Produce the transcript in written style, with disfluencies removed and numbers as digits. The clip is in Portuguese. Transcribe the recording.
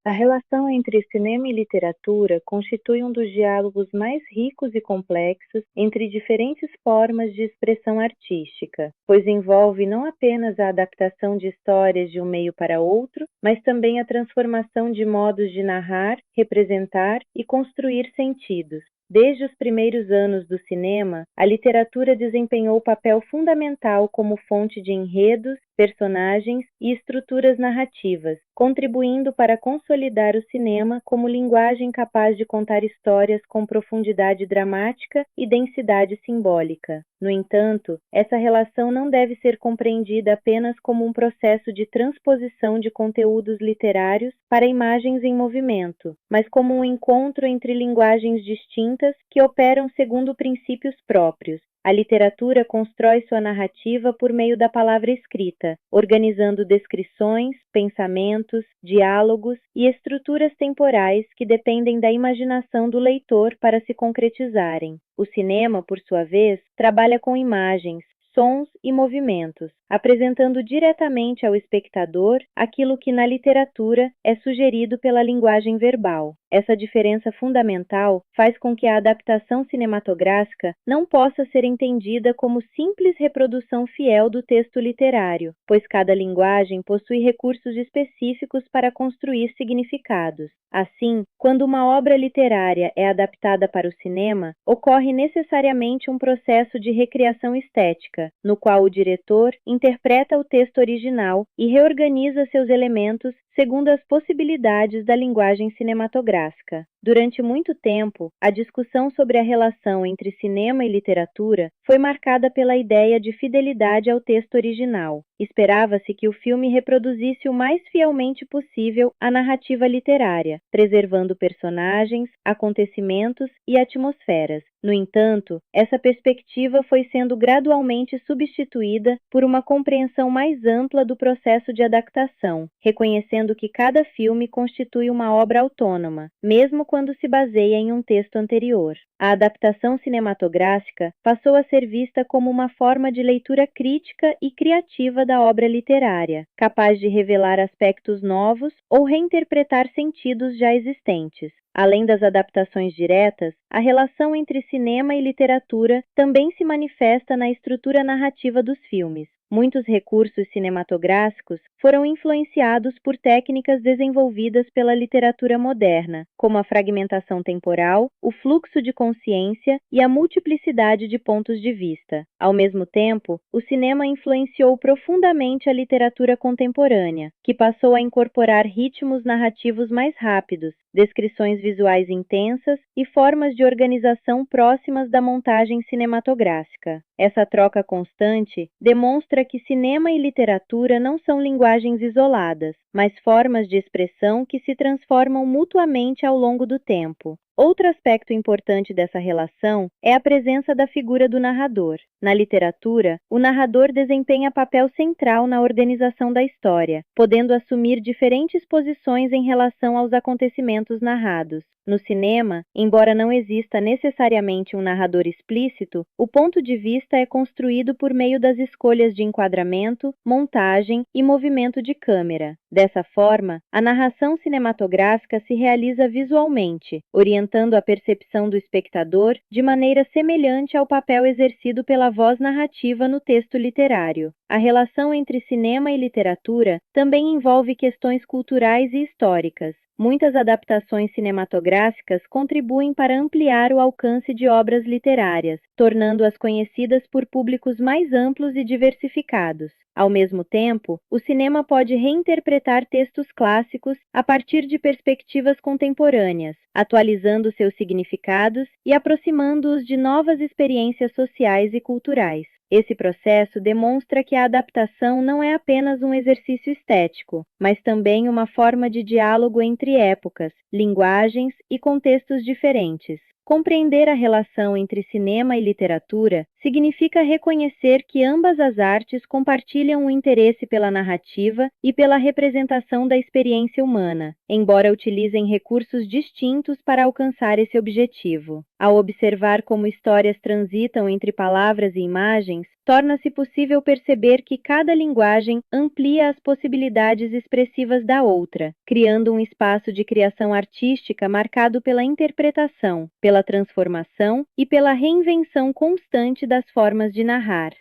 A relação entre cinema e literatura constitui um dos diálogos mais ricos e complexos entre diferentes formas de expressão artística, pois envolve não apenas a adaptação de histórias de um meio para outro, mas também a transformação de modos de narrar, representar e construir sentidos. Desde os primeiros anos do cinema, a literatura desempenhou papel fundamental como fonte de enredos, personagens e estruturas narrativas, contribuindo para consolidar o cinema como linguagem capaz de contar histórias com profundidade dramática e densidade simbólica. No entanto, essa relação não deve ser compreendida apenas como um processo de transposição de conteúdos literários para imagens em movimento, mas como um encontro entre linguagens distintas que operam segundo princípios próprios. A literatura constrói sua narrativa por meio da palavra escrita, organizando descrições, pensamentos, diálogos e estruturas temporais que dependem da imaginação do leitor para se concretizarem. O cinema, por sua vez, trabalha com imagens, sons e movimentos, apresentando diretamente ao espectador aquilo que na literatura é sugerido pela linguagem verbal. Essa diferença fundamental faz com que a adaptação cinematográfica não possa ser entendida como simples reprodução fiel do texto literário, pois cada linguagem possui recursos específicos para construir significados. Assim, quando uma obra literária é adaptada para o cinema, ocorre necessariamente um processo de recriação estética, no qual o diretor interpreta o texto original e reorganiza seus elementos segundo as possibilidades da linguagem cinematográfica. Durante muito tempo, a discussão sobre a relação entre cinema e literatura foi marcada pela ideia de fidelidade ao texto original. Esperava-se que o filme reproduzisse o mais fielmente possível a narrativa literária, preservando personagens, acontecimentos e atmosferas. No entanto, essa perspectiva foi sendo gradualmente substituída por uma compreensão mais ampla do processo de adaptação, reconhecendo que cada filme constitui uma obra autônoma, mesmo quando se baseia em um texto anterior. A adaptação cinematográfica passou a ser vista como uma forma de leitura crítica e criativa da obra literária, capaz de revelar aspectos novos ou reinterpretar sentidos já existentes. Além das adaptações diretas, a relação entre cinema e literatura também se manifesta na estrutura narrativa dos filmes. Muitos recursos cinematográficos foram influenciados por técnicas desenvolvidas pela literatura moderna, como a fragmentação temporal, o fluxo de consciência e a multiplicidade de pontos de vista. Ao mesmo tempo, o cinema influenciou profundamente a literatura contemporânea, que passou a incorporar ritmos narrativos mais rápidos, descrições visuais intensas e formas de organização próximas da montagem cinematográfica. Essa troca constante demonstra que cinema e literatura não são linguagens isoladas, mas formas de expressão que se transformam mutuamente ao longo do tempo. Outro aspecto importante dessa relação é a presença da figura do narrador. Na literatura, o narrador desempenha papel central na organização da história, podendo assumir diferentes posições em relação aos acontecimentos narrados. No cinema, embora não exista necessariamente um narrador explícito, o ponto de vista é construído por meio das escolhas de enquadramento, montagem e movimento de câmera. Dessa forma, a narração cinematográfica se realiza visualmente, orientando a percepção do espectador de maneira semelhante ao papel exercido pela voz narrativa no texto literário. A relação entre cinema e literatura também envolve questões culturais e históricas. Muitas adaptações cinematográficas contribuem para ampliar o alcance de obras literárias, tornando-as conhecidas por públicos mais amplos e diversificados. Ao mesmo tempo, o cinema pode reinterpretar textos clássicos a partir de perspectivas contemporâneas, atualizando seus significados e aproximando-os de novas experiências sociais e culturais. Esse processo demonstra que a adaptação não é apenas um exercício estético, mas também uma forma de diálogo entre épocas, linguagens e contextos diferentes. Compreender a relação entre cinema e literatura significa reconhecer que ambas as artes compartilham o interesse pela narrativa e pela representação da experiência humana, embora utilizem recursos distintos para alcançar esse objetivo. Ao observar como histórias transitam entre palavras e imagens, torna-se possível perceber que cada linguagem amplia as possibilidades expressivas da outra, criando um espaço de criação artística marcado pela interpretação, pela transformação e pela reinvenção constante das formas de narrar.